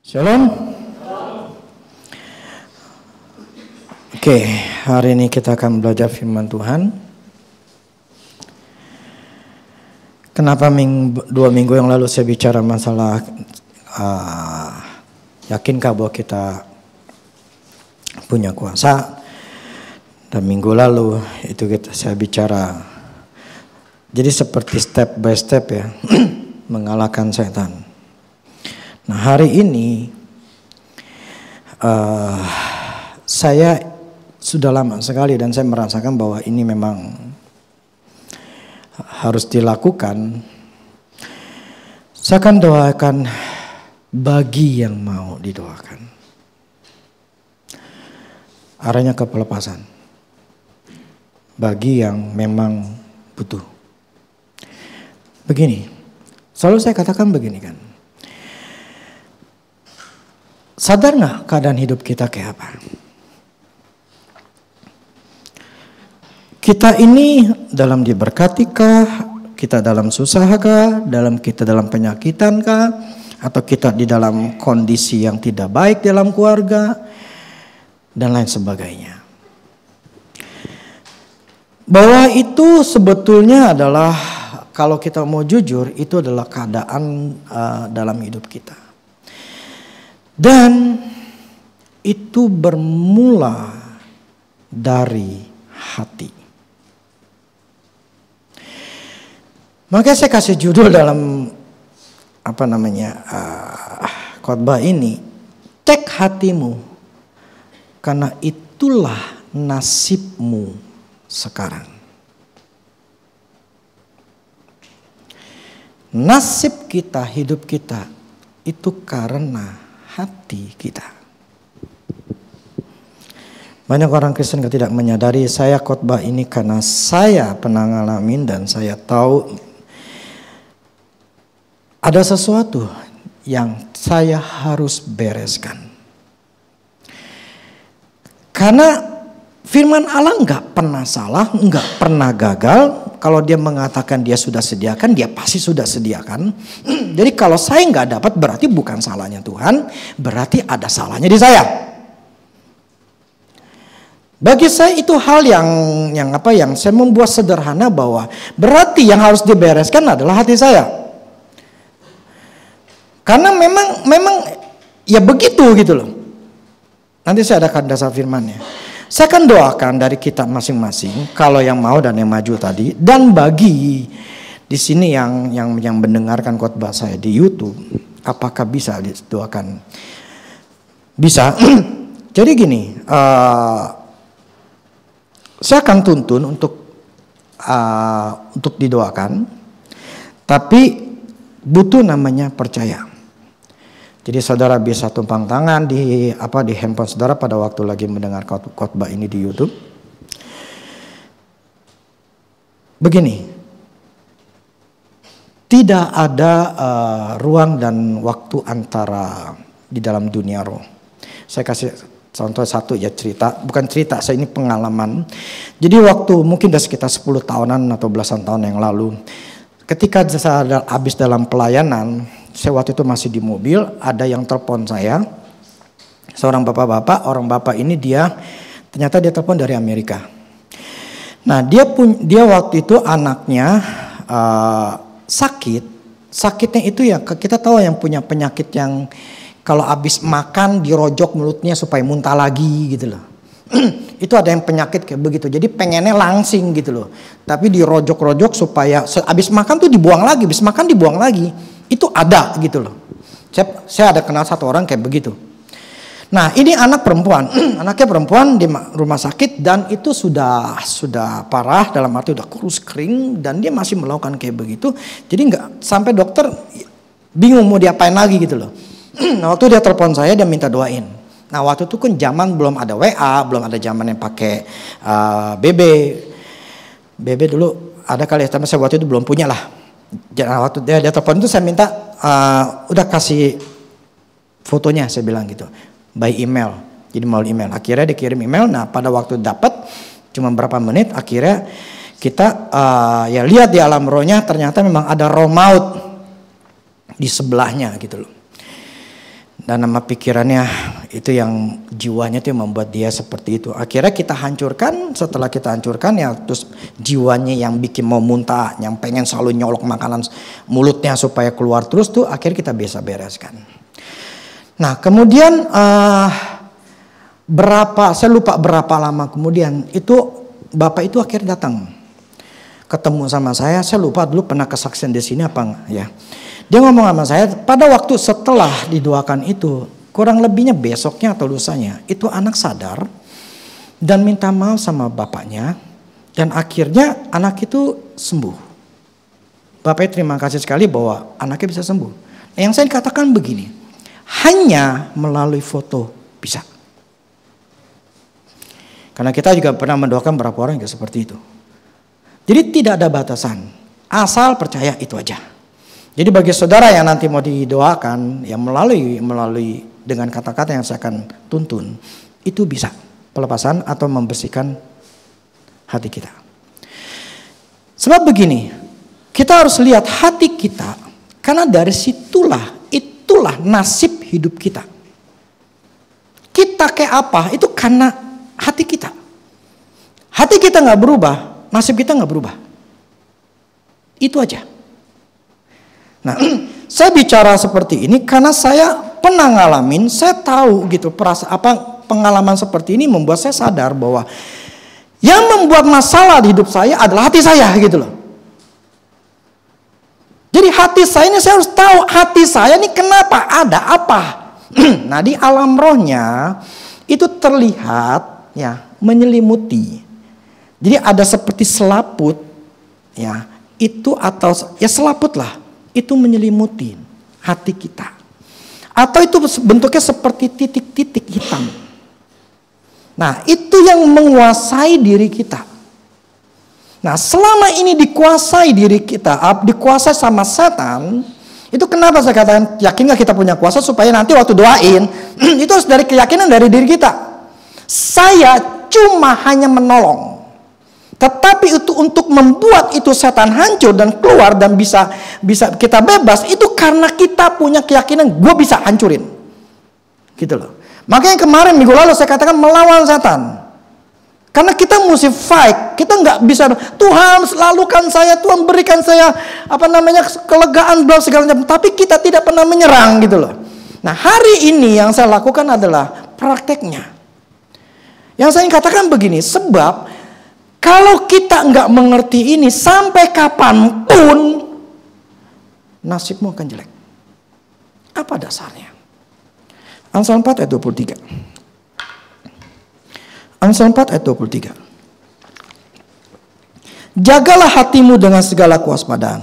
Shalom. Oke, hari ini kita akan belajar firman Tuhan. Kenapa 2 minggu yang lalu saya bicara masalah yakinkah bahwa kita punya kuasa, dan minggu lalu itu saya bicara jadi seperti step by step ya mengalahkan setan. Nah hari ini saya sudah lama sekali dan saya merasakan bahwa ini memang harus dilakukan. Saya akan doakan bagi yang mau didoakan. Arahnya ke pelepasan. Bagi yang memang butuh. Begini, selalu saya katakan begini kan. Sadar gak keadaan hidup kita kayak apa? Kita ini dalam diberkatikah? Kita dalam susahkah? Kita dalam penyakitankah? Atau kita di dalam kondisi yang tidak baik dalam keluarga? Dan lain sebagainya. Bahwa itu sebetulnya adalah, kalau kita mau jujur, itu adalah keadaan dalam hidup kita. Dan itu bermula dari hati. Makanya saya kasih judul dalam khotbah ini, cek hatimu, karena itulah nasibmu sekarang. Nasib kita, hidup kita itu karena hati kita. Banyak orang Kristen tidak menyadari, saya khotbah ini karena saya pernah ngalamin dan saya tahu ada sesuatu yang saya harus bereskan. Karena firman Allah nggak pernah salah, nggak pernah gagal. Kalau dia mengatakan dia sudah sediakan, dia pasti sudah sediakan. Jadi kalau saya nggak dapat, berarti bukan salahnya Tuhan, berarti ada salahnya di saya. Bagi saya itu hal yang saya membuat sederhana, bahwa berarti yang harus dibereskan adalah hati saya. Karena memang ya begitu gitu loh. Nanti saya adakan dasar firmannya. Saya akan doakan dari kita masing-masing, kalau yang mau dan yang maju tadi, dan bagi di sini yang mendengarkan khotbah saya di YouTube, apakah bisa didoakan? Bisa. Jadi gini, saya akan tuntun untuk didoakan, tapi butuh namanya percaya. Jadi saudara bisa tumpang tangan di handphone saudara pada waktu lagi mendengar khotbah ini di YouTube. Begini, tidak ada ruang dan waktu antara di dalam dunia roh. Saya kasih contoh satu ya, bukan cerita, saya ini pengalaman. Jadi waktu mungkin sudah sekitar 10 tahunan atau belasan tahun yang lalu, ketika saya habis dalam pelayanan, saya waktu itu masih di mobil, ada yang telepon saya, seorang bapak-bapak. Orang bapak ini ternyata dia telepon dari Amerika. Nah dia waktu itu anaknya sakitnya itu ya, kita tahu yang punya penyakit yang kalau habis makan dirojok mulutnya supaya muntah lagi gitu loh. Itu ada yang penyakit kayak begitu, jadi pengennya langsing gitu loh, tapi dirojok-rojok supaya habis makan tuh dibuang lagi, habis makan dibuang lagi. Itu ada gitu loh. Saya ada kenal satu orang kayak begitu. Nah ini anak perempuan, anaknya perempuan di rumah sakit, dan itu sudah parah, dalam arti udah kurus kering, dan dia masih melakukan kayak begitu. Jadi nggak, sampai dokter bingung mau diapain lagi gitu loh. Nah waktu dia telepon saya, dia minta doain. Nah waktu itu kan zaman belum ada WA, belum ada zaman yang pakai BB dulu ada kali ya, tapi saya waktu itu belum punya lah. Nah, waktu dia telepon itu saya minta udah kasih fotonya, saya bilang gitu, by email. Jadi melalui email. Akhirnya dikirim email. Nah pada waktu dapat cuma berapa menit, akhirnya kita ya lihat di alam rohnya, ternyata memang ada roh maut di sebelahnya gitu loh. Dan nama pikirannya itu yang jiwanya itu yang membuat dia seperti itu. Akhirnya kita hancurkan, setelah kita hancurkan ya terus jiwanya yang bikin mau muntah, yang pengen selalu nyolok makanan mulutnya supaya keluar terus tuh akhirnya kita bisa bereskan. Nah kemudian saya lupa berapa lama kemudian itu bapak itu akhirnya datang. Ketemu sama saya lupa dulu pernah kesaksian di sini apa enggak ya. Dia ngomong sama saya pada waktu setelah didoakan itu kurang lebihnya besoknya atau lusanya itu anak sadar dan minta maaf sama bapaknya dan akhirnya anak itu sembuh. Bapaknya terima kasih sekali bahwa anaknya bisa sembuh. Yang saya katakan begini, hanya melalui foto bisa. Karena kita juga pernah mendoakan beberapa orang yang seperti itu. Jadi tidak ada batasan, asal percaya itu aja. Jadi bagi saudara yang nanti mau didoakan, yang melalui dengan kata-kata yang saya akan tuntun, itu bisa pelepasan atau membersihkan hati kita. Sebab begini, kita harus lihat hati kita, karena dari itulah nasib hidup kita. Kita kayak apa? Itu karena hati kita. Hati kita nggak berubah, nasib kita nggak berubah. Itu aja. Nah, saya bicara seperti ini karena saya pernah ngalamin, saya tahu gitu pengalaman seperti ini membuat saya sadar bahwa yang membuat masalah di hidup saya adalah hati saya gitu loh. Jadi hati saya ini saya harus tahu hati saya ini kenapa, ada apa. Nah, di alam rohnya itu terlihat ya menyelimuti. Jadi ada seperti selaput ya, itu atau ya selaput lah. Itu menyelimuti hati kita. Atau itu bentuknya seperti titik-titik hitam. Nah itu yang menguasai diri kita. Nah selama ini dikuasai diri kita, dikuasai sama setan. Itu kenapa saya katakan yakin gak kita punya kuasa supaya nanti waktu doain. Itu harus dari keyakinan dari diri kita. Saya cuma hanya menolong. Tetapi itu untuk membuat itu setan hancur dan keluar dan bisa kita bebas itu karena kita punya keyakinan gue bisa hancurin, gitu loh. Makanya kemarin minggu lalu saya katakan melawan setan, karena kita mesti fight. Kita nggak bisa Tuhan lalukan saya, Tuhan berikan saya kelegaan segala macam. Tapi kita tidak pernah menyerang gitu loh. Nah hari ini yang saya lakukan adalah prakteknya. Yang saya katakan begini, sebab kalau kita nggak mengerti ini sampai kapanpun nasibmu akan jelek. Apa dasarnya? Amsal 4 ayat 23. Amsal 4 ayat 23. Jagalah hatimu dengan segala kewaspadaan,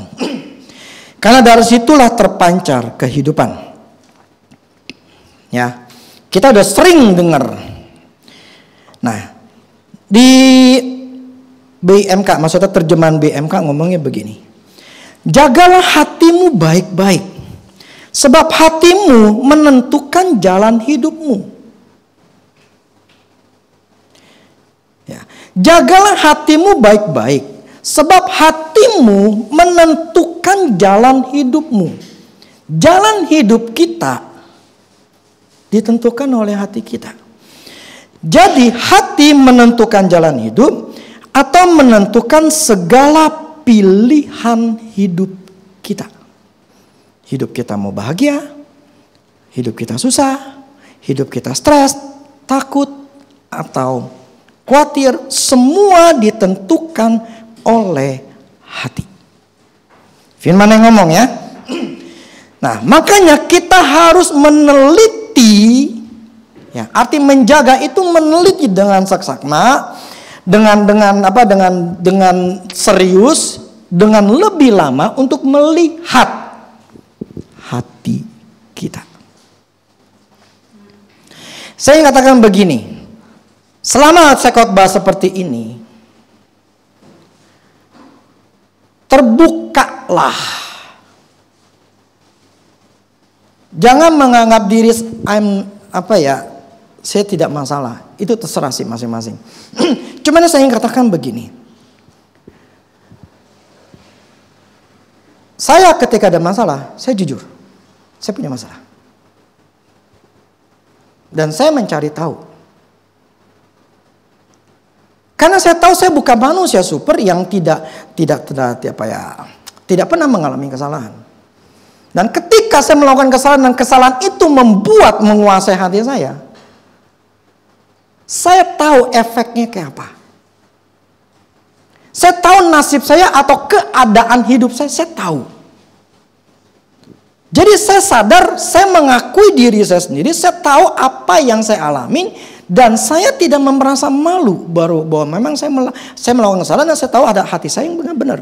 karena dari situlah terpancar kehidupan. Ya, kita udah sering dengar. Nah, di BMK, maksudnya terjemahan BMK ngomongnya begini. Jagalah hatimu baik-baik, sebab hatimu menentukan jalan hidupmu. Ya. Jagalah hatimu baik-baik, sebab hatimu menentukan jalan hidupmu. Jalan hidup kita ditentukan oleh hati kita. Jadi hati menentukan jalan hidup atau menentukan segala pilihan hidup kita. Hidup kita mau bahagia, hidup kita susah, hidup kita stres, takut, atau khawatir, semua ditentukan oleh hati. Firman yang ngomong ya. Nah, makanya kita harus meneliti, ya, arti menjaga itu meneliti dengan saksama, dengan serius, dengan lebih lama untuk melihat hati kita. Saya katakan begini, selama saya khotbah seperti ini, terbukalah. Jangan menganggap diri saya tidak masalah. Itu terserah sih masing-masing. Cuman saya ingin katakan begini. Saya ketika ada masalah, saya jujur. Saya punya masalah. Dan saya mencari tahu. Karena saya tahu saya bukan manusia super yang tidak pernah mengalami kesalahan. Dan ketika saya melakukan kesalahan dan kesalahan itu membuat menguasai hati saya tahu efeknya kayak apa. Saya tahu nasib saya atau keadaan hidup saya tahu. Jadi saya sadar, saya mengakui diri saya sendiri, saya tahu apa yang saya alamin, dan saya tidak merasa malu bahwa memang saya melakukan kesalahan dan saya tahu ada hati saya yang benar-benar.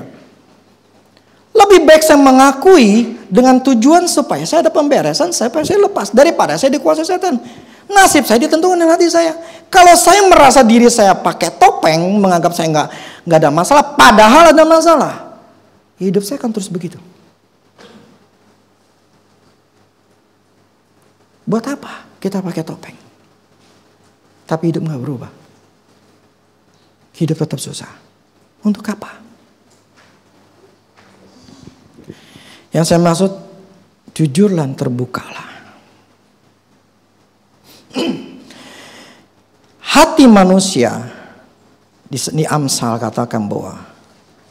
Lebih baik saya mengakui dengan tujuan supaya saya ada pemberesan, supaya saya lepas daripada saya dikuasai setan. Nasib saya ditentukan dengan hati saya. Kalau saya merasa diri saya pakai topeng, menganggap saya nggak ada masalah, padahal ada masalah, hidup saya akan terus begitu. Buat apa kita pakai topeng? Tapi hidup nggak berubah. Hidup tetap susah. Untuk apa? Yang saya maksud, jujurlah, terbukalah. Hati manusia di Amsal katakan bahwa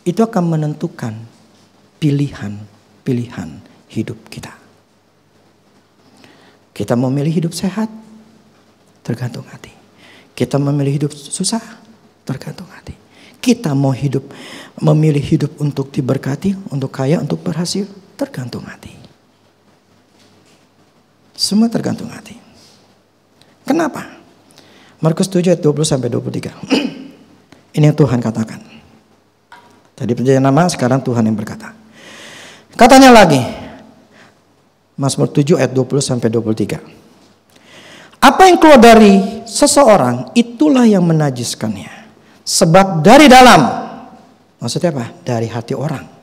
itu akan menentukan pilihan hidup kita. Kita memilih hidup sehat, tergantung hati. Kita memilih hidup susah, tergantung hati. Kita mau memilih hidup untuk diberkati, untuk kaya, untuk berhasil, tergantung hati. Semua tergantung hati. Kenapa? Markus 7 ayat 20-23. Ini yang Tuhan katakan. Tadi perjanjian lama, sekarang Tuhan yang berkata. Katanya lagi, Mazmur 7 ayat 20-23. Apa yang keluar dari seseorang, itulah yang menajiskannya. Sebab dari dalam, maksudnya apa? Dari hati orang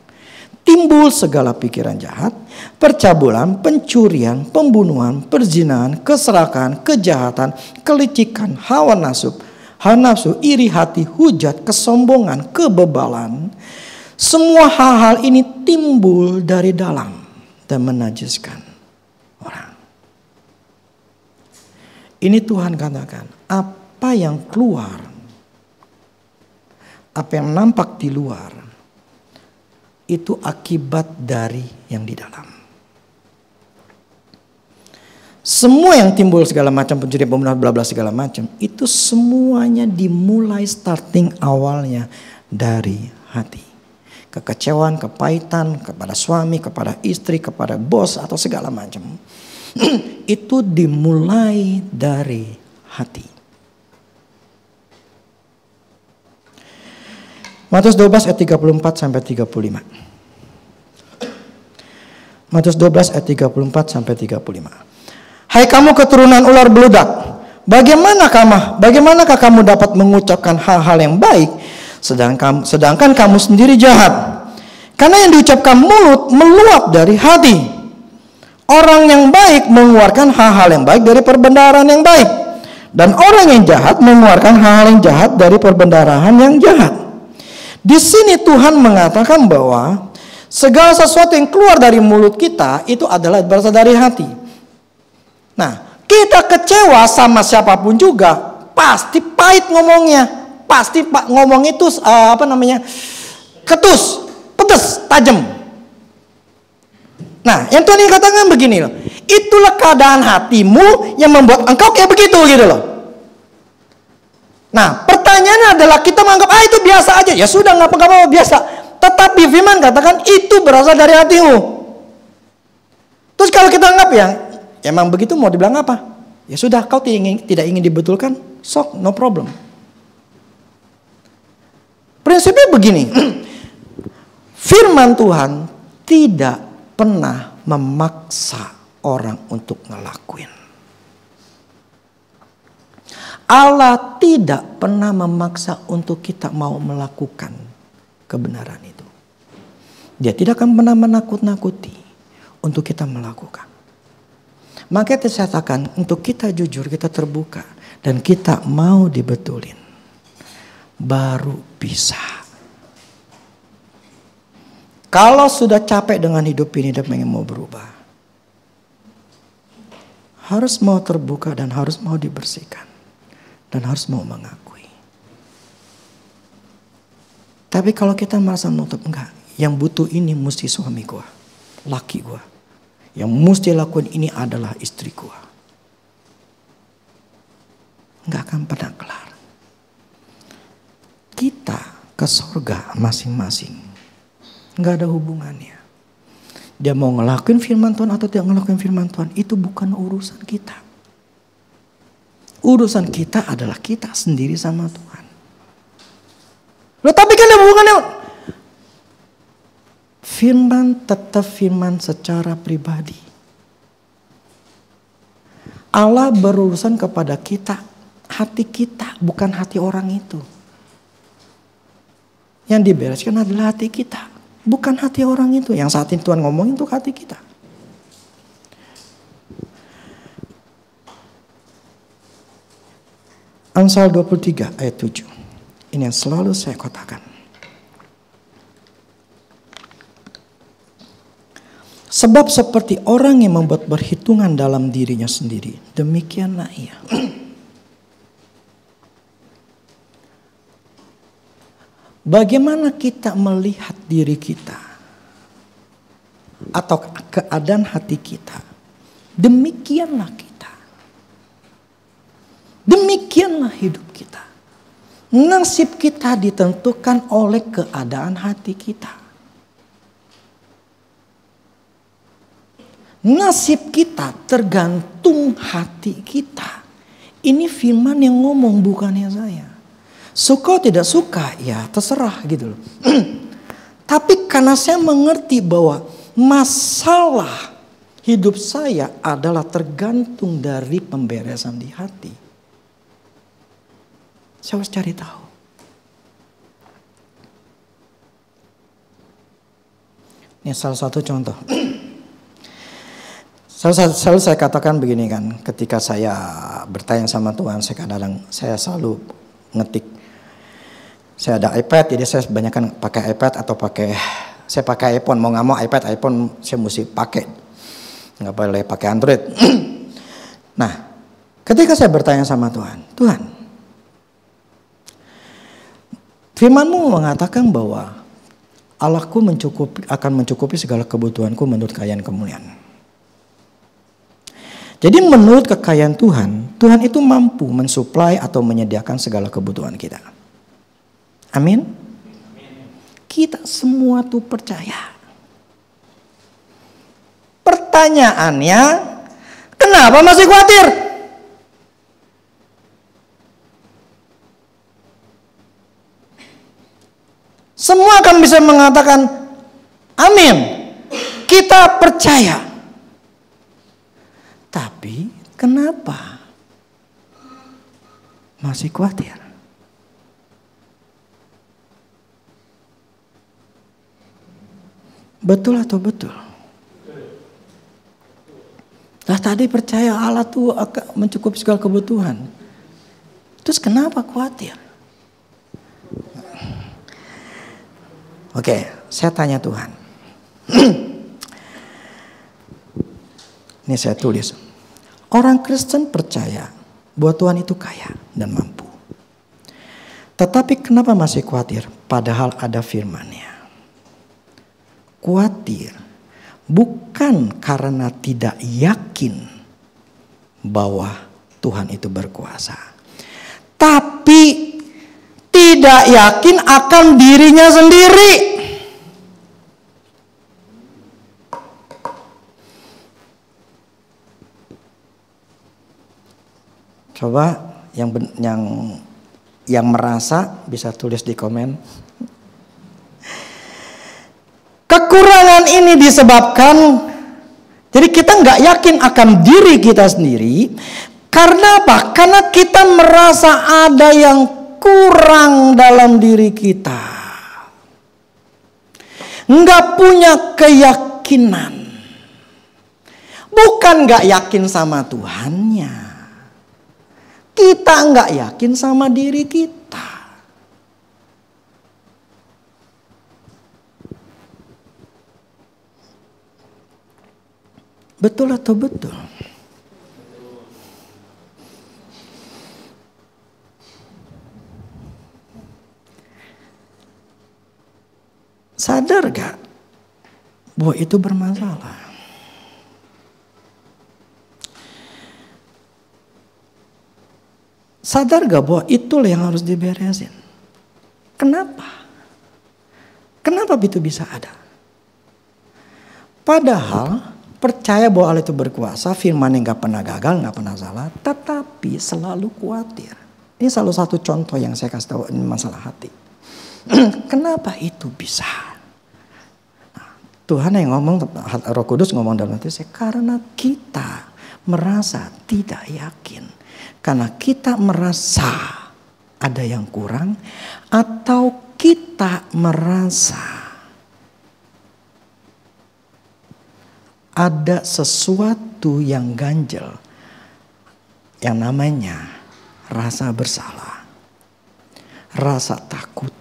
timbul segala pikiran jahat, percabulan, pencurian, pembunuhan, perzinahan, keserakahan, kejahatan, kelicikan, hawa nafsu, iri hati, hujat, kesombongan, kebebalan. Semua hal-hal ini timbul dari dalam dan menajiskan orang. Ini Tuhan katakan, apa yang keluar, apa yang nampak di luar, itu akibat dari yang di dalam. Semua yang timbul segala macam, pencurian, pembunuhan, bla bla segala macam, itu semuanya dimulai starting awalnya dari hati. Kekecewaan, kepahitan kepada suami, kepada istri, kepada bos atau segala macam. Itu dimulai dari hati. Matius 12 ayat 34-35. Matius 12 ayat 34-35. Hai kamu keturunan ular beludak, bagaimanakah kamu dapat mengucapkan hal-hal yang baik sedangkan kamu sendiri jahat? Karena yang diucapkan mulut meluap dari hati. Orang yang baik mengeluarkan hal-hal yang baik dari perbendaharaan yang baik, dan orang yang jahat mengeluarkan hal-hal yang jahat dari perbendaharaan yang jahat. Di sini Tuhan mengatakan bahwa segala sesuatu yang keluar dari mulut kita itu adalah berasal dari hati. Nah, kita kecewa sama siapapun juga, pasti pahit ngomongnya, pasti ngomong itu ketus, pedas, tajam. Nah, yang Tuhan katakan begini loh, itulah keadaan hatimu yang membuat engkau kayak begitu gitu loh. Nah, pertanyaannya adalah kita menganggap itu biasa aja. Ya sudah, nggak apa-apa, biasa. Tetapi firman katakan itu berasal dari hatimu. Terus kalau kita anggap ya emang begitu, mau dibilang apa? Ya sudah, kau tidak ingin dibetulkan, sok, no problem. Prinsipnya begini. Firman Tuhan tidak pernah memaksa orang untuk ngelakuin. Allah tidak pernah memaksa untuk kita mau melakukan kebenaran itu. Dia tidak akan pernah menakut-nakuti untuk kita melakukan. Makanya saya katakan, untuk kita jujur, kita terbuka, dan kita mau dibetulin, baru bisa. Kalau sudah capek dengan hidup ini dan pengen mau berubah, Harus mau terbuka dan harus mau dibersihkan. Dan harus mau mengakui. Tapi kalau kita merasa menutup, enggak. Yang butuh ini mesti suami gua, laki gua. Yang mesti lakukan ini adalah istri gua. Enggak akan pernah kelar. Kita ke surga masing-masing. Enggak ada hubungannya. Dia mau ngelakuin firman Tuhan atau tidak ngelakuin firman Tuhan, itu bukan urusan kita. Urusan kita adalah kita sendiri sama Tuhan. Loh, tapi kan ada hubungannya. Firman tetap firman secara pribadi. Allah berurusan kepada kita, hati kita, bukan hati orang itu. Yang dibereskan adalah hati kita, bukan hati orang itu. Yang saat ini Tuhan ngomongin itu hati kita. Amsal 23 ayat 7. Ini yang selalu saya katakan. Sebab seperti orang yang membuat perhitungan dalam dirinya sendiri, demikianlah ia. Bagaimana kita melihat diri kita atau keadaan hati kita, demikianlah kita. Demikianlah hidup kita. Nasib kita ditentukan oleh keadaan hati kita. Nasib kita tergantung hati kita. Ini firman yang ngomong, bukannya saya. Suka tidak suka, ya terserah gitu loh. Tapi karena saya mengerti bahwa masalah hidup saya adalah tergantung dari pemberesan di hati. Saya harus cari tahu. Ini salah satu contoh. Selalu saya katakan begini kan, ketika saya bertanya sama Tuhan, saya selalu ngetik. Saya ada iPad, jadi saya kebanyakan pakai iPad atau saya pakai iPhone. Mau nggak mau iPhone saya mesti pakai. Nggak boleh pakai Android. Nah, ketika saya bertanya sama Tuhan, Tuhan, firman-Mu mengatakan bahwa Allahku akan mencukupi segala kebutuhanku menurut kekayaan kemuliaan. Jadi menurut kekayaan Tuhan, Tuhan itu mampu mensuplai atau menyediakan segala kebutuhan kita. Amin. Kita semua tuh percaya. Pertanyaannya, kenapa masih khawatir? Semua akan bisa mengatakan amin. Kita percaya. Tapi kenapa masih khawatir? Betul atau betul? Lah tadi percaya Allah tuh akan mencukupi segala kebutuhan. Terus kenapa khawatir? Oke, saya tanya Tuhan. Ini saya tulis. Orang Kristen percaya bahwa Tuhan itu kaya dan mampu. Tetapi kenapa masih khawatir? Padahal ada firman-Nya. Khawatir bukan karena tidak yakin bahwa Tuhan itu berkuasa. Tapi tidak yakin akan dirinya sendiri. Coba yang merasa bisa tulis di komen. Kekurangan ini disebabkan, jadi kita nggak yakin akan diri kita sendiri. Karena apa? Karena kita merasa ada yang kurang dalam diri kita. Nggak punya keyakinan. Bukan nggak yakin sama Tuhannya. Kita nggak yakin sama diri kita. Betul atau betul? Sadar gak bahwa itu bermasalah? Sadar gak bahwa itulah yang harus diberesin? Kenapa? Kenapa itu bisa ada? Padahal percaya bahwa Allah itu berkuasa, firman yang gak pernah gagal, gak pernah salah, tetapi selalu khawatir. Ini salah satu contoh yang saya kasih tahu, ini masalah hati. Kenapa itu bisa? Nah, Tuhan yang ngomong, Roh Kudus ngomong dalam hati saya, karena kita merasa tidak yakin. Karena kita merasa ada yang kurang, atau kita merasa ada sesuatu yang ganjel yang namanya rasa bersalah, rasa takut,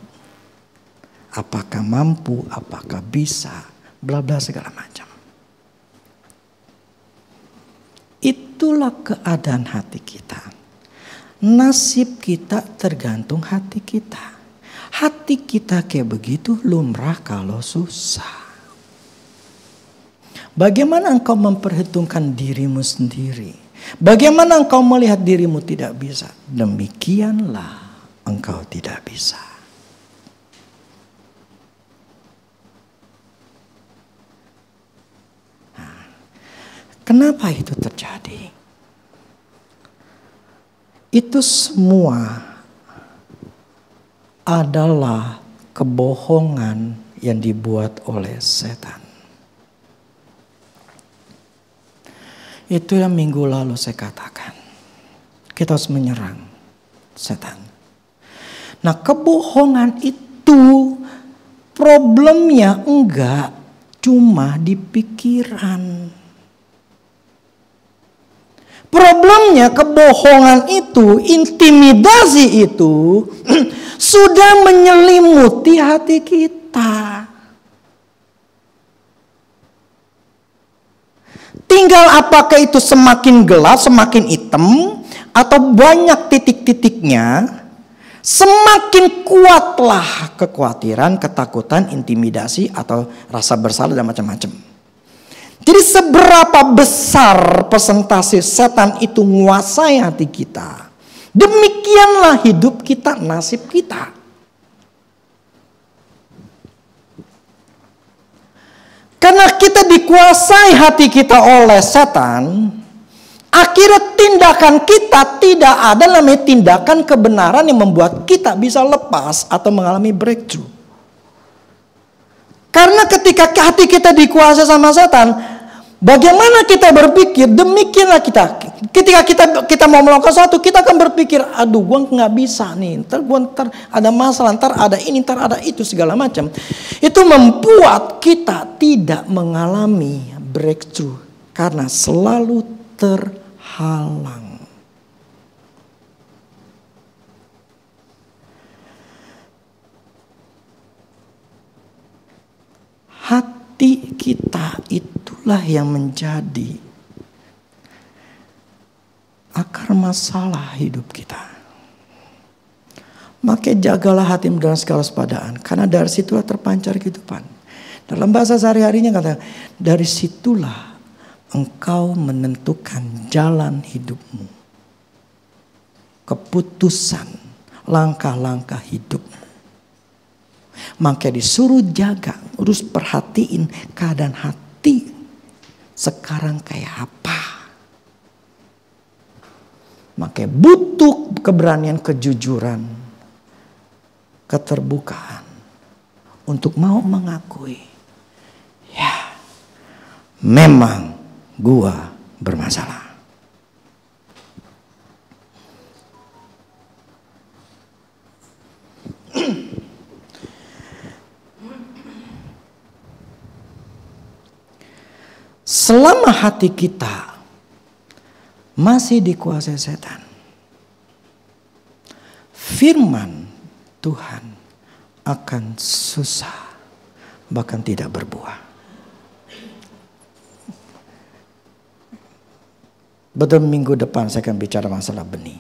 apakah mampu, apakah bisa, bla bla segala macam. Itulah keadaan hati kita. Nasib kita tergantung hati kita. Hati kita kayak begitu lumrah kalau susah. Bagaimana engkau memperhitungkan dirimu sendiri? Bagaimana engkau melihat dirimu tidak bisa? Demikianlah engkau tidak bisa. Nah, kenapa itu terjadi? Itu semua adalah kebohongan yang dibuat oleh setan. Itu yang minggu lalu saya katakan. Kita harus menyerang setan. Nah, kebohongan itu problemnya enggak cuma di pikiran. Problemnya kebohongan itu, intimidasi itu sudah menyelimuti hati kita. Tinggal apakah itu semakin gelap, semakin hitam, atau banyak titik-titiknya, semakin kuatlah kekhawatiran, ketakutan, intimidasi, atau rasa bersalah dan macam-macam. Jadi seberapa besar persentase setan itu menguasai hati kita, demikianlah hidup kita, nasib kita. Karena kita dikuasai hati kita oleh setan, akhirnya tindakan kita tidak ada namanya tindakan kebenaran yang membuat kita bisa lepas atau mengalami breakthrough. Karena ketika hati kita dikuasai sama setan, bagaimana kita berpikir, demikianlah kita. Ketika kita mau melakukan sesuatu, kita akan berpikir, aduh gue nggak bisa nih, ntar ada masalah, ntar ada ini, ntar ada itu, segala macam. Itu membuat kita tidak mengalami breakthrough karena selalu terhalang. Hati kita itulah yang menjadi akar masalah hidup kita. Maka jagalah hatimu dengan segala waspadaan, karena dari situlah terpancar kehidupan. Dalam bahasa sehari-harinya kata, dari situlah engkau menentukan jalan hidupmu, keputusan, langkah-langkah hidupmu. Maka disuruh jaga, urus perhatiin keadaan hati sekarang kayak apa. Maka butuh keberanian, kejujuran, keterbukaan untuk mau mengakui, ya memang gua bermasalah. Selama hati kita masih dikuasai setan, firman Tuhan akan susah, bahkan tidak berbuah. Betul, minggu depan saya akan bicara masalah benih.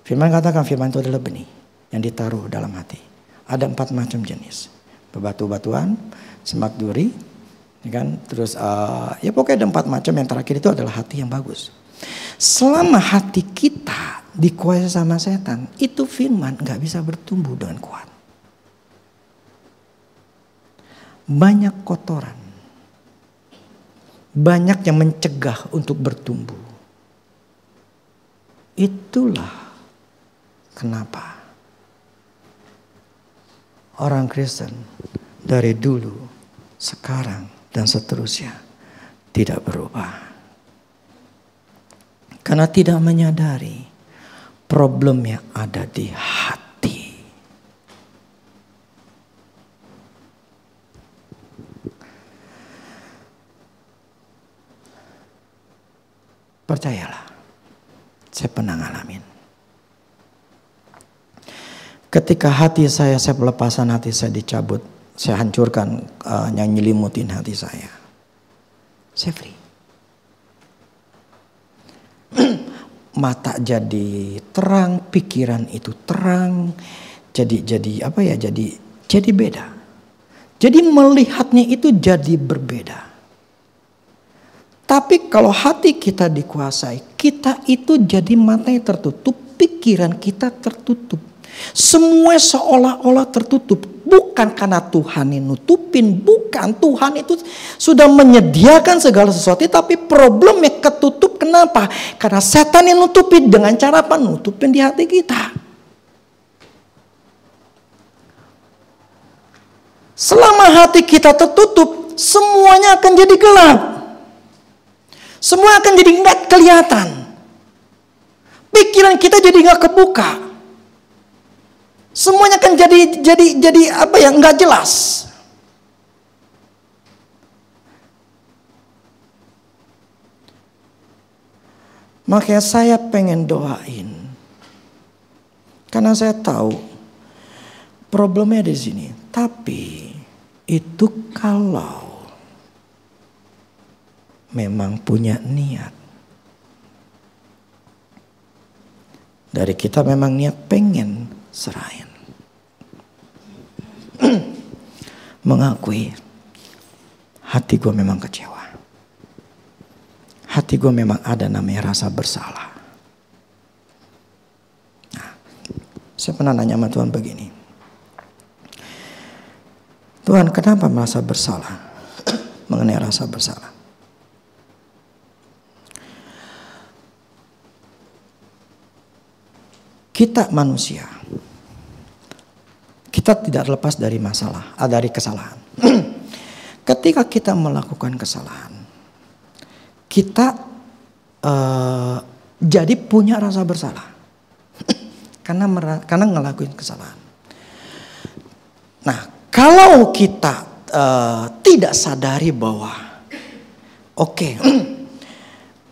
Firman katakan firman itu adalah benih yang ditaruh dalam hati. Ada 4 macam jenis. Bebatu-batuan, semak duri, ya kan? Terus ya pokoknya ada 4 macam. Yang terakhir itu adalah hati yang bagus. Selama hati kita dikuasai sama setan, itu firman gak bisa bertumbuh dengan kuat. Banyak kotoran, banyak yang mencegah untuk bertumbuh. Itulah kenapa orang Kristen dari dulu, sekarang, dan seterusnya tidak berubah. Karena tidak menyadari problemnya ada di hati. Percayalah, saya pernah ngalamin. Ketika hati saya pelepasan hati saya dicabut, saya hancurkan yang nyelimutin hati saya. Saya free. Mata jadi terang, pikiran itu terang, jadi apa ya? Jadi beda. Jadi melihatnya itu jadi berbeda. Tapi kalau hati kita dikuasai, kita itu jadi matanya tertutup, pikiran kita tertutup. Semua seolah-olah tertutup. Bukan karena Tuhan yang nutupin, bukan. Tuhan itu sudah menyediakan segala sesuatu, tapi problemnya ketutup. Kenapa? Karena setan yang nutupin dengan cara apa? Nutupin di hati kita. Selama hati kita tertutup, semuanya akan jadi gelap. Semua akan jadi nggak kelihatan. Pikiran kita jadi nggak kebuka. Semuanya akan jadi apa ya, nggak jelas. Makanya saya pengen doain, karena saya tahu problemnya di sini. Tapi itu kalau memang punya niat. Dari kita memang niat pengen serahin. Mengakui hati gue memang kecewa. Hati gue memang ada namanya rasa bersalah. Nah, saya pernah nanya sama Tuhan begini. Tuhan, kenapa merasa bersalah? Mengenai rasa bersalah. Kita manusia, kita tidak lepas dari masalah, dari kesalahan. Ketika kita melakukan kesalahan, kita jadi punya rasa bersalah karena ngelakuin kesalahan. Nah, kalau kita tidak sadari bahwa oke,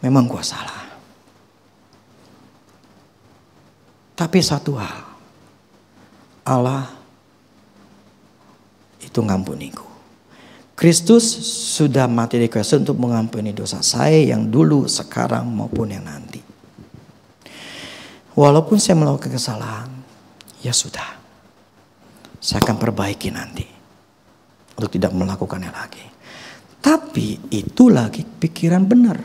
memang gua salah. Tapi satu hal, Allah itu ngampuniku. Kristus sudah mati di kayu salib untuk mengampuni dosa saya yang dulu, sekarang maupun yang nanti. Walaupun saya melakukan kesalahan, ya sudah. Saya akan perbaiki nanti untuk tidak melakukannya lagi. Tapi itu lagi pikiran benar.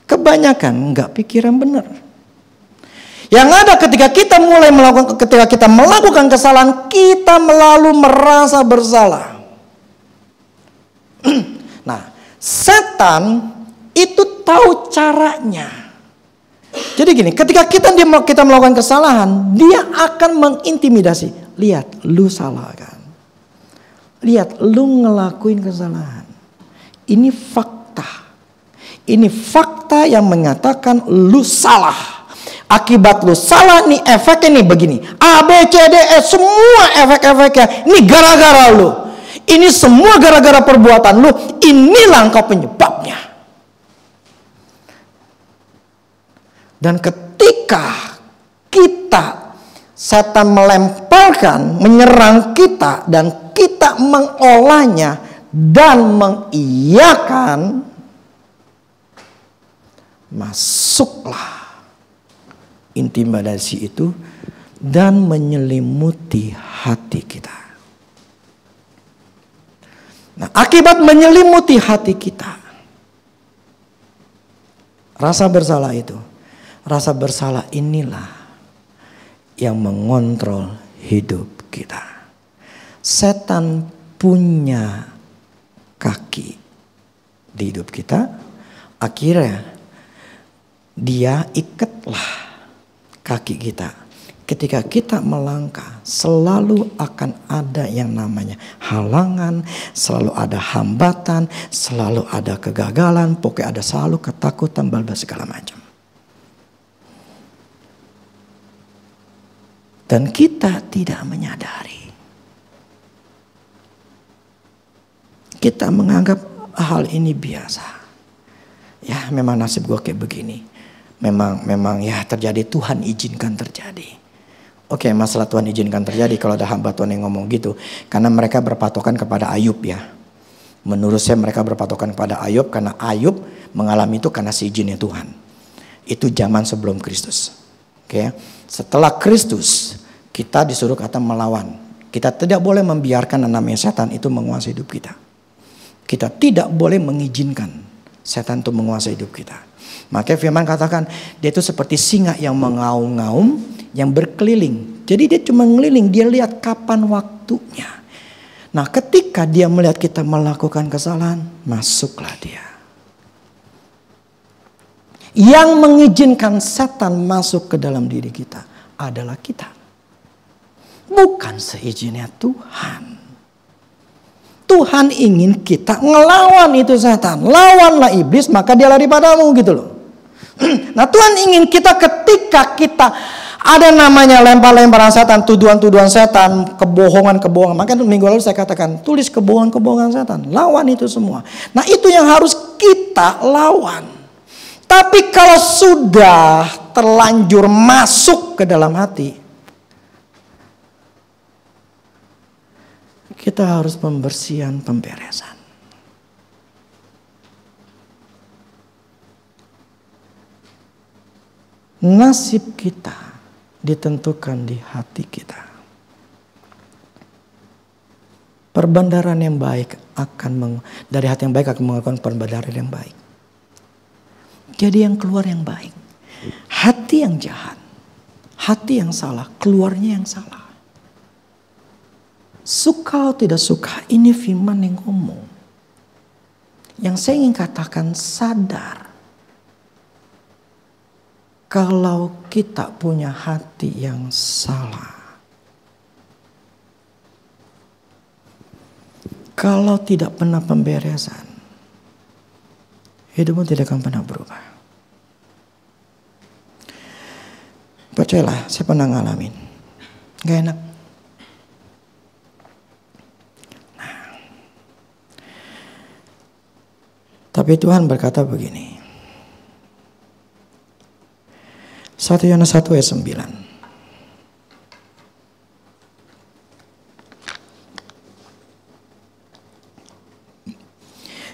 Kebanyakan enggak pikiran benar. Yang ada ketika kita melakukan kesalahan, kita melalui merasa bersalah. Nah, setan itu tahu caranya. Jadi gini, ketika kita melakukan kesalahan, dia akan mengintimidasi. Lihat, lu salah kan? Lihat, lu ngelakuin kesalahan. Ini fakta. Ini fakta yang menyatakan lu salah. Akibat lu salah nih, efeknya nih begini. A, B, C, D, E, semua efek-efeknya. Ini gara-gara lu. Ini semua gara-gara perbuatan lu. Inilah engkau penyebabnya. Dan ketika setan melemparkan, menyerang kita, dan kita mengolahnya dan mengiyakan, masuklah intimidasi itu dan menyelimuti hati kita. Nah, akibat menyelimuti hati kita, rasa bersalah itu, rasa bersalah inilah yang mengontrol hidup kita. Setan punya kaki di hidup kita, akhirnya dia ikatlah kaki kita. Ketika kita melangkah, selalu akan ada yang namanya halangan, selalu ada hambatan, selalu ada kegagalan, pokoknya ada selalu ketakutan, segala macam. Dan kita tidak menyadari. Kita menganggap hal ini biasa. Ya, memang nasib gue kayak begini. Memang ya terjadi, Tuhan izinkan terjadi. Oke, masalah Tuhan izinkan terjadi kalau ada hamba Tuhan yang ngomong gitu. Karena mereka berpatokan kepada Ayub ya. Menurut saya mereka berpatokan kepada Ayub karena Ayub mengalami itu karena seizinnya Tuhan. Itu zaman sebelum Kristus. Oke, setelah Kristus kita disuruh kata melawan. Kita tidak boleh membiarkan yang namanya setan itu menguasai hidup kita. Kita tidak boleh mengizinkan setan itu menguasai hidup kita. Makanya firman katakan dia itu seperti singa yang mengaum-ngaum, yang berkeliling. Jadi dia cuma ngeliling, dia lihat kapan waktunya. Nah, ketika dia melihat kita melakukan kesalahan, masuklah dia. Yang mengizinkan setan masuk ke dalam diri kita adalah kita. Bukan seizinnya Tuhan. Tuhan ingin kita ngelawan itu setan. Lawanlah iblis maka dia lari padamu gitu loh. Nah, Tuhan ingin kita ketika kita ada namanya lempar-lemparan setan, tuduhan-tuduhan setan, kebohongan-kebohongan. Makanya minggu lalu saya katakan, tulis kebohongan-kebohongan setan. Lawan itu semua. Nah, itu yang harus kita lawan. Tapi kalau sudah terlanjur masuk ke dalam hati, kita harus pembersihan, pemberesan. Nasib kita ditentukan di hati kita. Perbendaharaan yang baik dari hati yang baik akan melakukan perbendaharaan yang baik. Jadi yang keluar yang baik. Hati yang jahat, hati yang salah, keluarnya yang salah. Suka atau tidak suka, ini firman yang ngomong. Yang saya ingin katakan, sadar. Kalau kita punya hati yang salah. Kalau tidak pernah pemberesan, hidupmu tidak akan pernah berubah. Percayalah, saya pernah ngalamin. Gak enak. Tapi Tuhan berkata begini. 1 Yohanes 1 ayat 9.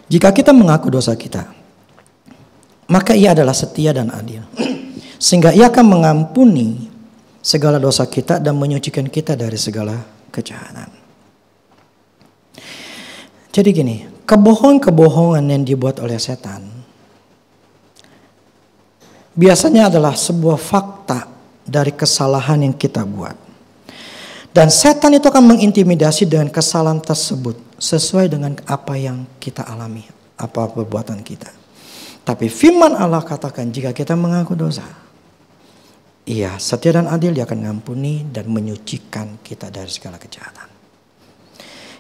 Jika kita mengaku dosa kita, maka Ia adalah setia dan adil. Sehingga Ia akan mengampuni segala dosa kita dan menyucikan kita dari segala kejahatan. Jadi gini, kebohongan-kebohongan yang dibuat oleh setan biasanya adalah sebuah fakta dari kesalahan yang kita buat. Dan setan itu akan mengintimidasi dengan kesalahan tersebut sesuai dengan apa yang kita alami, apa perbuatan kita. Tapi firman Allah katakan jika kita mengaku dosa, Ia setia dan adil, Dia akan mengampuni dan menyucikan kita dari segala kejahatan.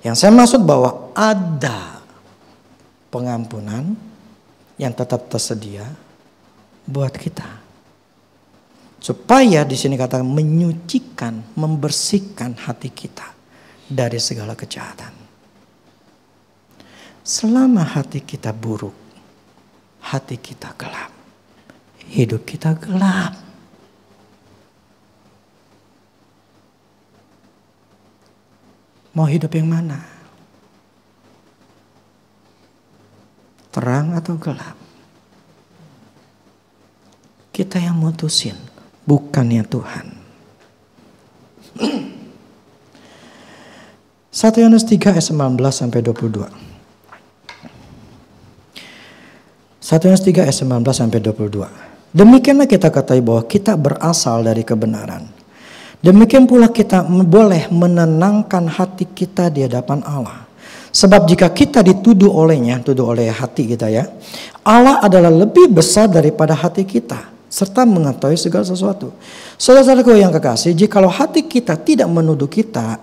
Yang saya maksud bahwa ada pengampunan yang tetap tersedia buat kita. Supaya di sini katakan menyucikan, membersihkan hati kita dari segala kejahatan. Selama hati kita buruk, hati kita gelap, hidup kita gelap. Mau hidup yang mana? Terang atau gelap? Kita yang mutusin, bukannya Tuhan. 1 Yohanes 3 ayat 19 sampai 22. 1 Yohanes 3 ayat 19 sampai 22. Demikianlah kita katakan bahwa kita berasal dari kebenaran. Demikian pula kita boleh menenangkan hati kita di hadapan Allah. Sebab jika kita dituduh olehnya, tuduh oleh hati kita ya, Allah adalah lebih besar daripada hati kita, serta mengetahui segala sesuatu. Saudara-saudaraku yang kekasih, jikalau hati kita tidak menuduh kita,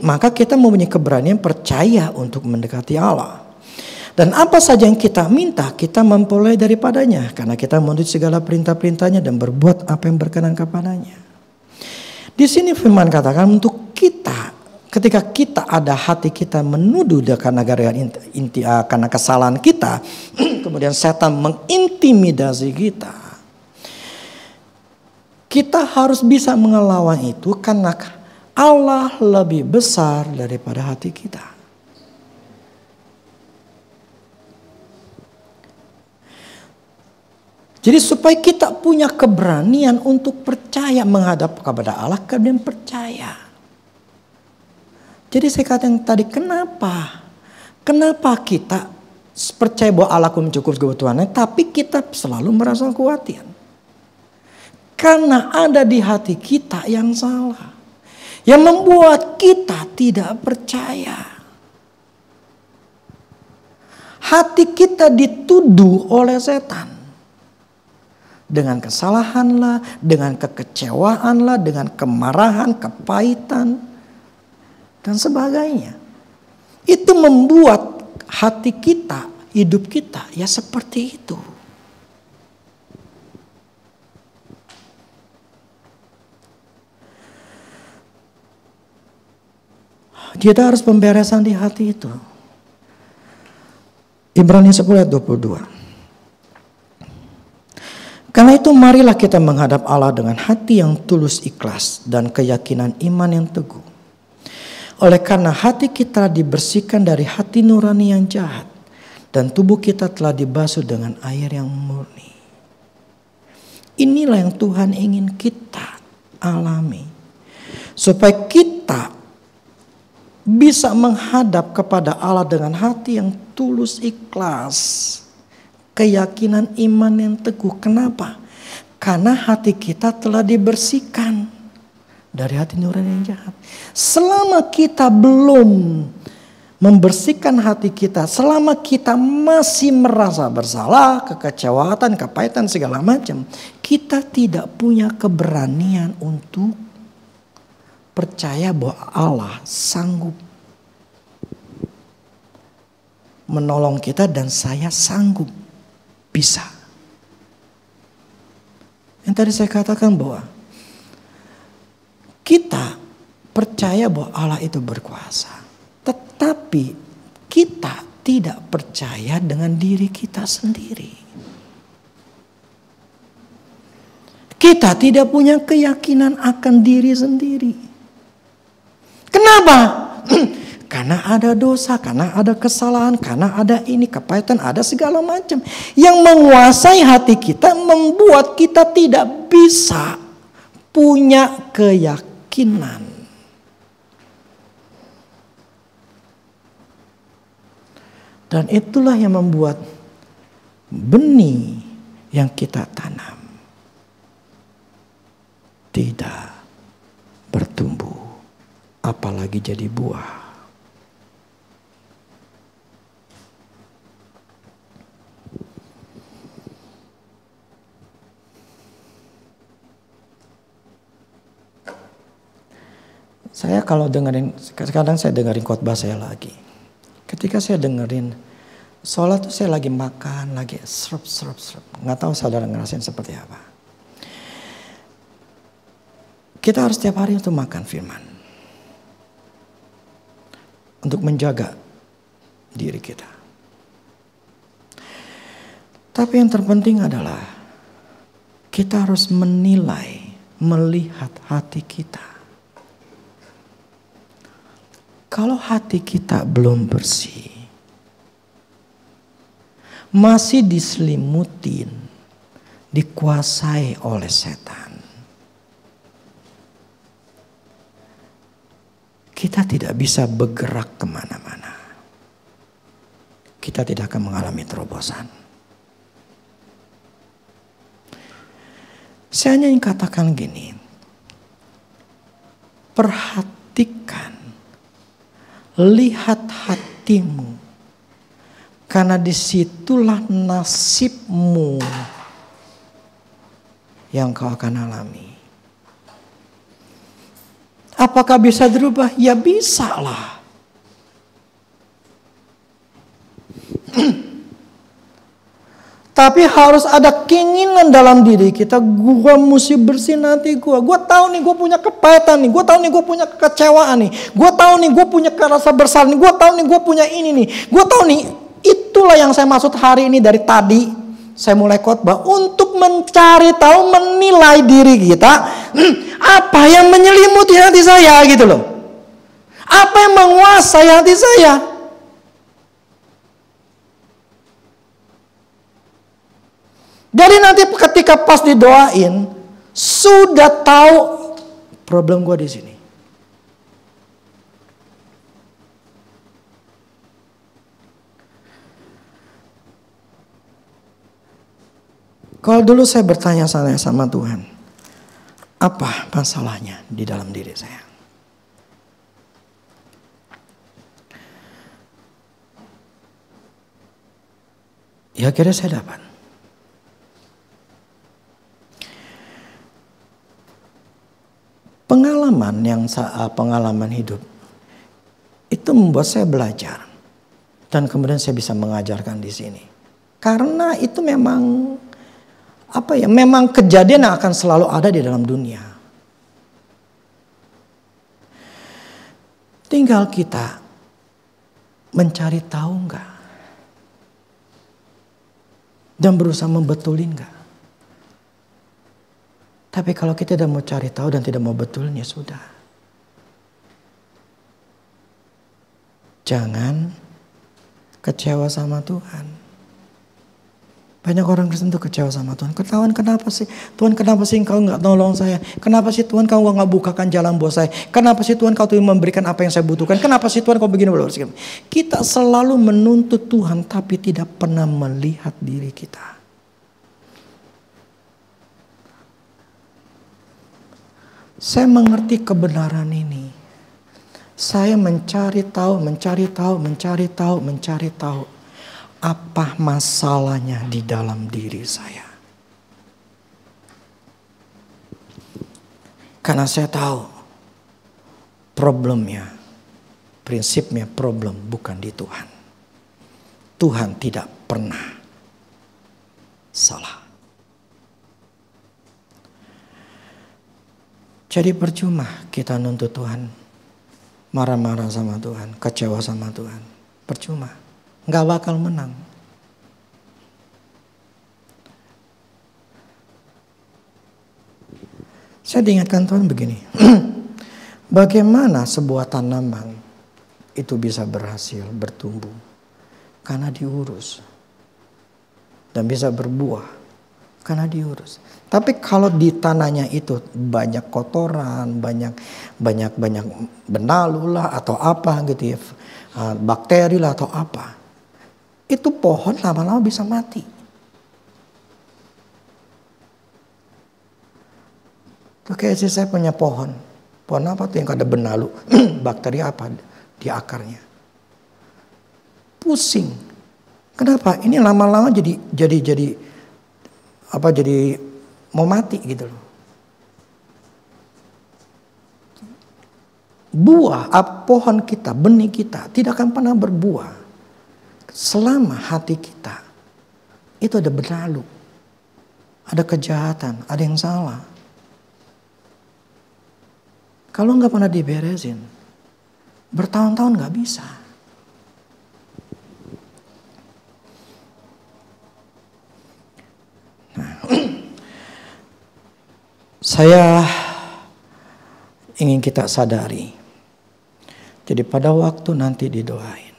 maka kita mempunyai keberanian percaya untuk mendekati Allah. Dan apa saja yang kita minta, kita memperoleh daripadanya, karena kita menuruti segala perintah-perintahnya dan berbuat apa yang berkenan kepadanya. Di sini firman katakan untuk kita, ketika kita ada hati kita menuduh karena kesalahan kita, kemudian setan mengintimidasi kita. Kita harus bisa mengelawan itu karena Allah lebih besar daripada hati kita. Jadi supaya kita punya keberanian untuk percaya menghadap kepada Allah, kemudian percaya. Jadi saya katakan tadi, kenapa kita percaya bahwa Allah akan mencukupi kebutuhannya, tapi kita selalu merasa khawatir. Karena ada di hati kita yang salah, yang membuat kita tidak percaya. Hati kita dituduh oleh setan. Dengan kesalahan lah, dengan kekecewaan lah, dengan kemarahan, kepahitan, dan sebagainya. Itu membuat hati kita, hidup kita ya seperti itu. Kita harus pemberesan di hati itu. Ibrani 10 ayat 22. Karena itu marilah kita menghadap Allah dengan hati yang tulus ikhlas dan keyakinan iman yang teguh. Oleh karena hati kita dibersihkan dari hati nurani yang jahat dan tubuh kita telah dibasuh dengan air yang murni. Inilah yang Tuhan ingin kita alami. Supaya kita bisa menghadap kepada Allah dengan hati yang tulus ikhlas. Keyakinan iman yang teguh. Kenapa? Karena hati kita telah dibersihkan dari hati nurani yang jahat. Selama kita belum membersihkan hati kita, selama kita masih merasa bersalah, kekecewaan, kepahitan segala macam, kita tidak punya keberanian untuk percaya bahwa Allah sanggup menolong kita dan saya sanggup. Bisa. Yang tadi saya katakan bahwa kita percaya bahwa Allah itu berkuasa. Tetapi kita tidak percaya dengan diri kita sendiri. Kita tidak punya keyakinan akan diri sendiri. Kenapa? Karena ada dosa, karena ada kesalahan, karena ada ini, kepahitan, ada segala macam. Yang menguasai hati kita membuat kita tidak bisa punya keyakinan. Dan itulah yang membuat benih yang kita tanam tidak bertumbuh, apalagi jadi buah. Saya kalau dengerin, kadang saya dengerin khotbah saya lagi. Ketika saya dengerin sholat tuh saya lagi makan, lagi serap. Nggak tahu saudara ngerasain seperti apa. Kita harus setiap hari untuk makan firman. Untuk menjaga diri kita. Tapi yang terpenting adalah kita harus menilai, melihat hati kita. Kalau hati kita belum bersih, masih diselimutin, dikuasai oleh setan, kita tidak bisa bergerak kemana-mana. Kita tidak akan mengalami terobosan. Saya hanya ingin katakan gini. Perhatikan, lihat hatimu. Karena disitulah nasibmu yang kau akan alami. Apakah bisa dirubah? Ya bisa lah. Tapi harus ada keinginan dalam diri kita. Gua mesti bersihin hati gua. Gua tahu nih gua punya kepahitan nih. Gua tahu nih gua punya kekecewaan nih. Gua tahu nih gua punya rasa bersalah nih. Gua tahu nih gua punya ini nih. Gua tahu nih. Itulah yang saya maksud hari ini dari tadi. Saya mulai khotbah untuk mencari tahu, menilai diri kita. Apa yang menyelimuti hati saya gitu loh. Apa yang menguasai hati saya. Jadi nanti ketika pas didoain, sudah tahu problem gue di sini. Kalau dulu saya bertanya sama Tuhan, apa masalahnya di dalam diri saya? Ya akhirnya saya dapat. Pengalaman hidup itu membuat saya belajar dan kemudian saya bisa mengajarkan di sini. Karena itu memang memang kejadian yang akan selalu ada di dalam dunia. Tinggal kita mencari tahu enggak dan berusaha membetulin enggak. Tapi kalau kita tidak mau cari tahu dan tidak mau betulin, ya sudah. Jangan kecewa sama Tuhan. Banyak orang Kristen tuh kecewa sama Tuhan. Ketahuan kenapa sih? Tuhan kenapa sih engkau gak nolong saya? Kenapa sih Tuhan kau gak bukakan jalan buat saya? Kenapa sih Tuhan kau tuh memberikan apa yang saya butuhkan? Kenapa sih Tuhan kau begini? Kita selalu menuntut Tuhan tapi tidak pernah melihat diri kita. Saya mengerti kebenaran ini. Saya mencari tahu. Apa masalahnya di dalam diri saya. Karena saya tahu prinsipnya problem bukan di Tuhan. Tuhan tidak pernah salah. Jadi percuma kita nuntut Tuhan, marah-marah sama Tuhan, kecewa sama Tuhan. Percuma, gak bakal menang. Saya diingatkan Tuhan begini, bagaimana sebuah tanaman itu bisa berhasil bertumbuh? Karena diurus. Dan bisa berbuah, karena diurus. Tapi kalau di tanahnya itu banyak kotoran, banyak benalu lah atau apa gitu ya, bakteri lah atau apa, itu pohon lama-lama bisa mati. Tuh kayak sih saya punya pohon apa tuh yang ada benalu, bakteri apa di akarnya, pusing. Kenapa? Ini lama-lama jadi mau mati gitu loh. Buah pohon kita, benih kita tidak akan pernah berbuah selama hati kita itu ada benalu, ada kejahatan, ada yang salah. Kalau nggak pernah diberesin, bertahun-tahun nggak bisa. Nah, saya ingin kita sadari. Jadi pada waktu nanti didoain,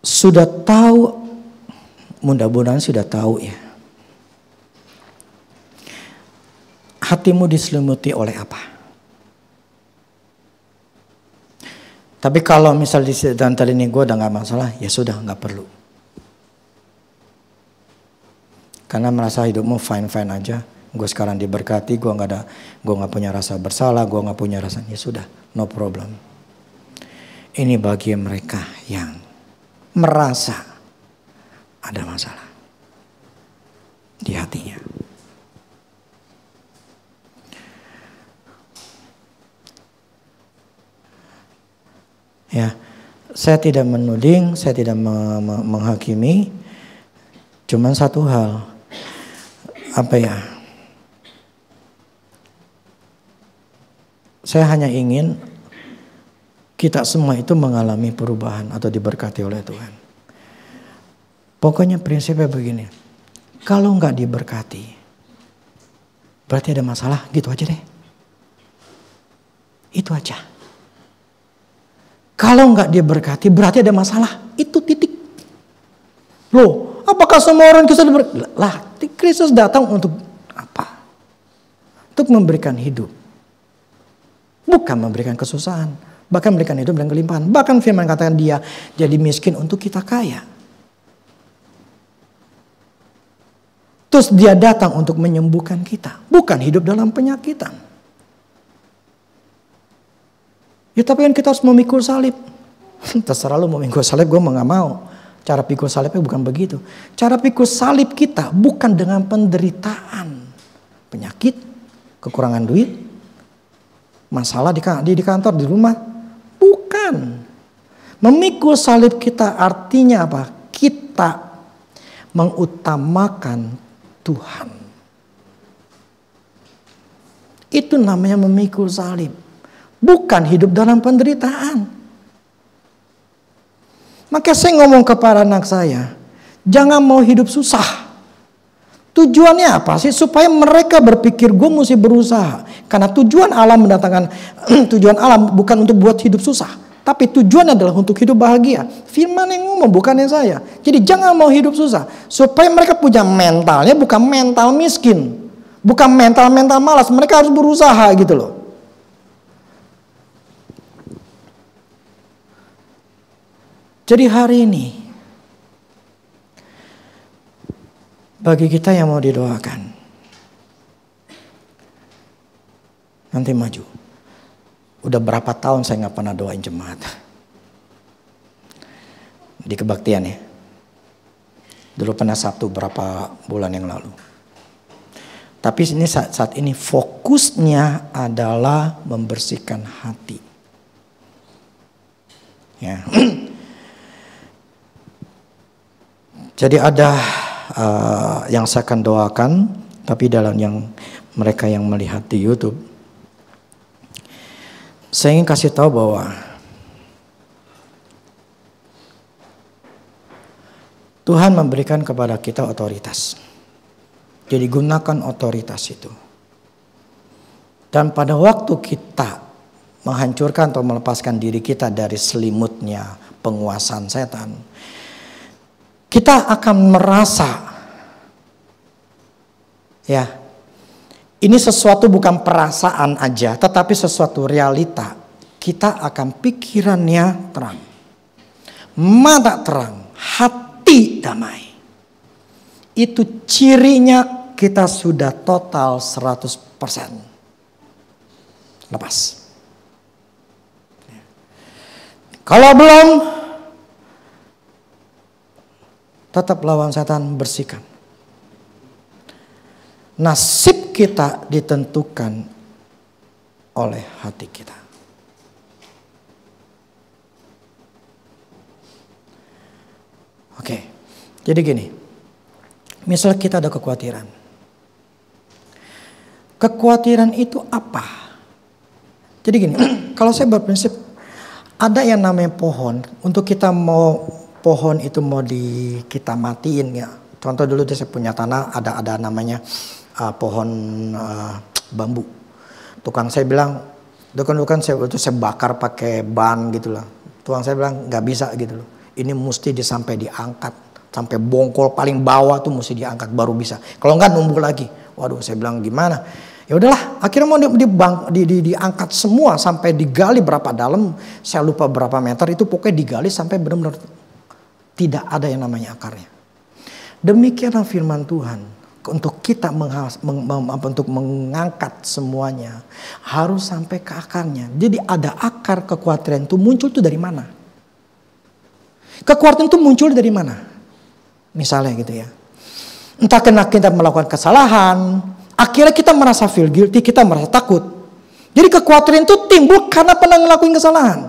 sudah tahu, mudah-mudahan sudah tahu ya. hatimu diselimuti oleh apa? Tapi kalau misal di antara ini gue udah gak masalah, ya sudah gak perlu. Karena merasa hidupmu fine-fine aja. Gue sekarang diberkati, gue gak punya rasa bersalah, gue gak punya rasa, ya sudah, no problem. Ini bagi mereka yang merasa ada masalah di hatinya. Ya, saya tidak menuding, saya tidak menghakimi. Cuman satu hal, apa ya? Saya hanya ingin kita semua itu mengalami perubahan atau diberkati oleh Tuhan. Pokoknya prinsipnya begini, kalau nggak diberkati, berarti ada masalah, gitu aja deh. Itu aja. Kalau nggak diberkati berarti ada masalah. Itu titik. Loh, apakah semua orang Kristus diberkati? Lah, Kristus datang untuk apa? Untuk memberikan hidup. Bukan memberikan kesusahan. Bahkan memberikan hidup dan kelimpahan. Bahkan firman katakan dia jadi miskin untuk kita kaya. Terus dia datang untuk menyembuhkan kita. Bukan hidup dalam penyakitan. Ya tapi kan kita harus memikul salib. Terserah lu mau memikul salib, gue gak mau. Cara pikul salibnya bukan begitu. Cara pikul salib kita bukan dengan penderitaan. Penyakit, kekurangan duit, masalah di kantor, di rumah. Bukan. Memikul salib kita artinya apa? Kita mengutamakan Tuhan. Itu namanya memikul salib. Bukan hidup dalam penderitaan. Maka saya ngomong kepada anak saya, jangan mau hidup susah. Tujuannya apa sih? Supaya mereka berpikir gue mesti berusaha. Karena tujuan alam mendatangkan tujuan alam bukan untuk buat hidup susah, tapi tujuannya adalah untuk hidup bahagia. Firman yang ngomong, bukan yang saya. Jadi jangan mau hidup susah, supaya mereka punya mentalnya bukan mental miskin, bukan mental malas. Mereka harus berusaha gitu loh. Jadi hari ini, bagi kita yang mau didoakan, nanti maju. Udah berapa tahun saya nggak pernah doain jemaat. Di kebaktian ya. Dulu pernah Sabtu berapa bulan yang lalu. Tapi ini saat ini fokusnya adalah membersihkan hati. Ya. Jadi ada yang saya akan doakan, tapi dalam yang mereka yang melihat di YouTube, saya ingin kasih tahu bahwa Tuhan memberikan kepada kita otoritas. Jadi gunakan otoritas itu. Dan pada waktu kita menghancurkan atau melepaskan diri kita dari selimutnya penguasaan setan, kita akan merasa, ya, ini sesuatu bukan perasaan aja, tetapi sesuatu realita. Kita akan pikirannya terang, mata terang, hati damai. Itu cirinya kita sudah total 100% lepas. Kalau belum, tetap lawan setan, bersihkan. Nasib kita ditentukan oleh hati kita. Oke, jadi gini. Misal kita ada kekhawatiran. Kekhawatiran itu apa? Jadi gini, kalau saya berprinsip, ada yang namanya pohon. Untuk kita mau pohon itu mau kita matiin ya. Contoh dulu saya punya tanah ada namanya pohon bambu. Tukang saya bilang, dukan saya bakar pakai ban gitu lah. Tukang saya bilang nggak bisa gitu loh. Ini mesti sampai diangkat, sampai bongkol paling bawah tuh mesti diangkat baru bisa. Kalau nggak numbuh lagi. Waduh, saya bilang gimana? Ya udahlah, akhirnya mau diangkat semua sampai digali berapa dalam, saya lupa berapa meter, itu pokoknya digali sampai benar-benar tidak ada yang namanya akarnya. Demikianlah firman Tuhan. Untuk kita untuk mengangkat semuanya harus sampai ke akarnya. Jadi ada akar kekhawatiran itu muncul tuh dari mana? Kekhawatiran itu muncul dari mana? Misalnya gitu ya. Entah karena kita melakukan kesalahan, akhirnya kita merasa feel guilty, kita merasa takut. Jadi kekhawatiran itu timbul karena pernah ngelakuin kesalahan.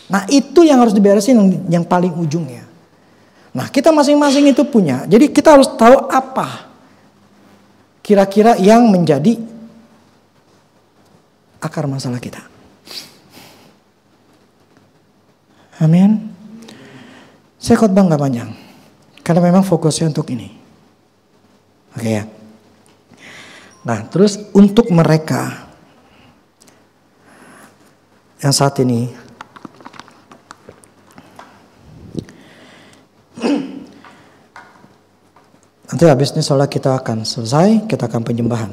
Nah itu yang harus diberesin yang paling ujungnya. Nah kita masing-masing itu punya. Jadi kita harus tahu apa kira-kira yang menjadi akar masalah kita. Amin. Saya khotbah gak panjang. Karena memang fokusnya untuk ini. Oke ya. Nah terus untuk mereka yang saat ini nanti habis ini soalnya kita akan selesai, kita akan penyembahan.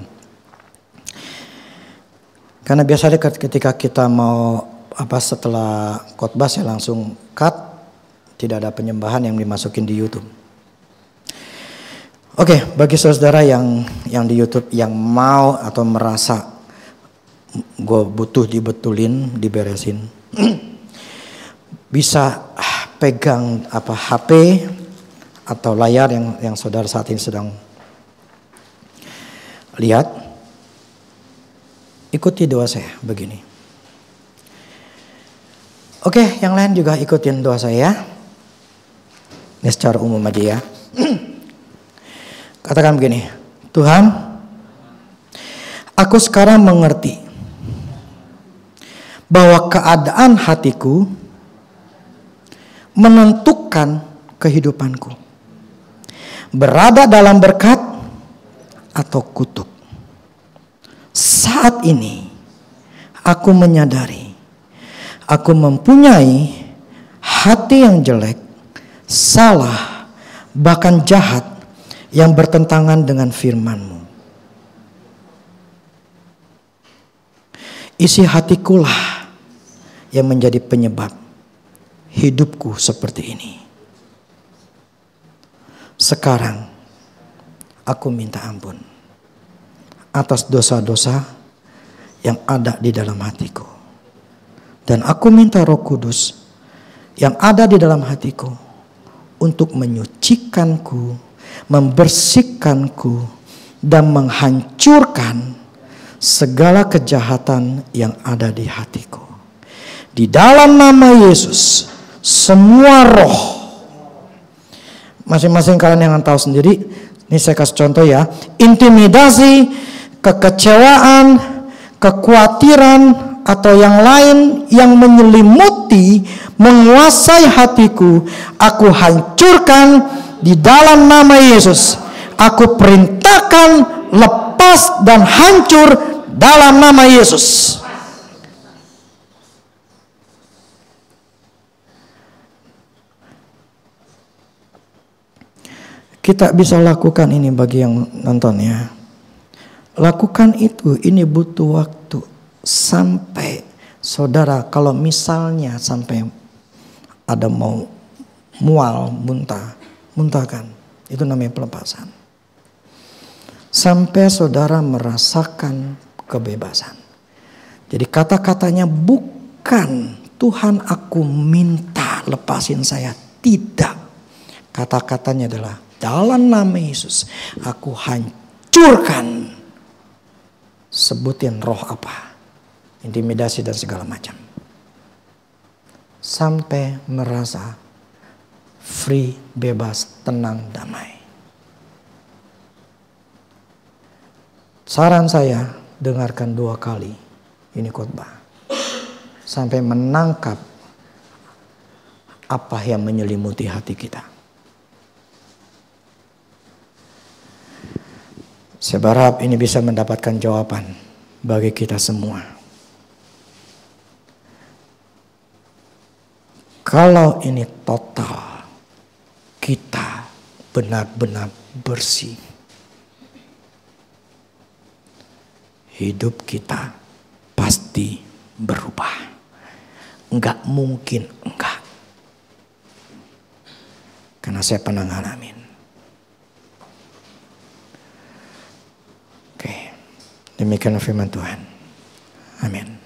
Karena biasanya ketika kita mau setelah khotbah saya langsung cut, tidak ada penyembahan yang dimasukin di YouTube. Oke, bagi saudara yang di YouTube yang mau atau merasa gue butuh dibetulin, diberesin, bisa pegang HP atau layar yang saudara saat ini sedang lihat. Ikuti doa saya begini. Oke, yang lain juga ikutin doa saya. Ini secara umum aja ya. Katakan begini, Tuhan, aku sekarang mengerti bahwa keadaan hatiku menentukan kehidupanku. Berada dalam berkat atau kutuk. Saat ini aku menyadari aku mempunyai hati yang jelek, salah, bahkan jahat yang bertentangan dengan firman-Mu. Isi hatikulah yang menjadi penyebab hidupku seperti ini. Sekarang aku minta ampun atas dosa-dosa yang ada di dalam hatiku. Dan aku minta Roh Kudus yang ada di dalam hatiku untuk menyucikanku, membersihkanku, dan menghancurkan segala kejahatan yang ada di hatiku. Di dalam nama Yesus, semua roh, masing-masing kalian yang tahu sendiri, ini saya kasih contoh ya, intimidasi, kekecewaan, kekhawatiran, atau yang lain yang menyelimuti, menguasai hatiku, aku hancurkan di dalam nama Yesus. Aku perintahkan lepas dan hancur dalam nama Yesus. Kita bisa lakukan ini bagi yang nonton ya. Lakukan itu, ini butuh waktu. Sampai saudara kalau misalnya sampai ada mau mual, muntahkan. Itu namanya pelepasan. Sampai saudara merasakan kebebasan. Jadi kata-katanya bukan Tuhan aku minta lepasin saya. Tidak. Kata-katanya adalah dalam nama Yesus aku hancurkan. Sebutin roh apa. Intimidasi dan segala macam. Sampai merasa free, bebas, tenang, damai. Saran saya, dengarkan 2 kali ini khotbah. Sampai menangkap apa yang menyelimuti hati kita. Saya berharap ini bisa mendapatkan jawaban bagi kita semua. Kalau ini total, kita benar-benar bersih. hidup kita pasti berubah. Enggak mungkin enggak. Karena saya pernah ngalamin. Oke, demikian firman Tuhan. Amin.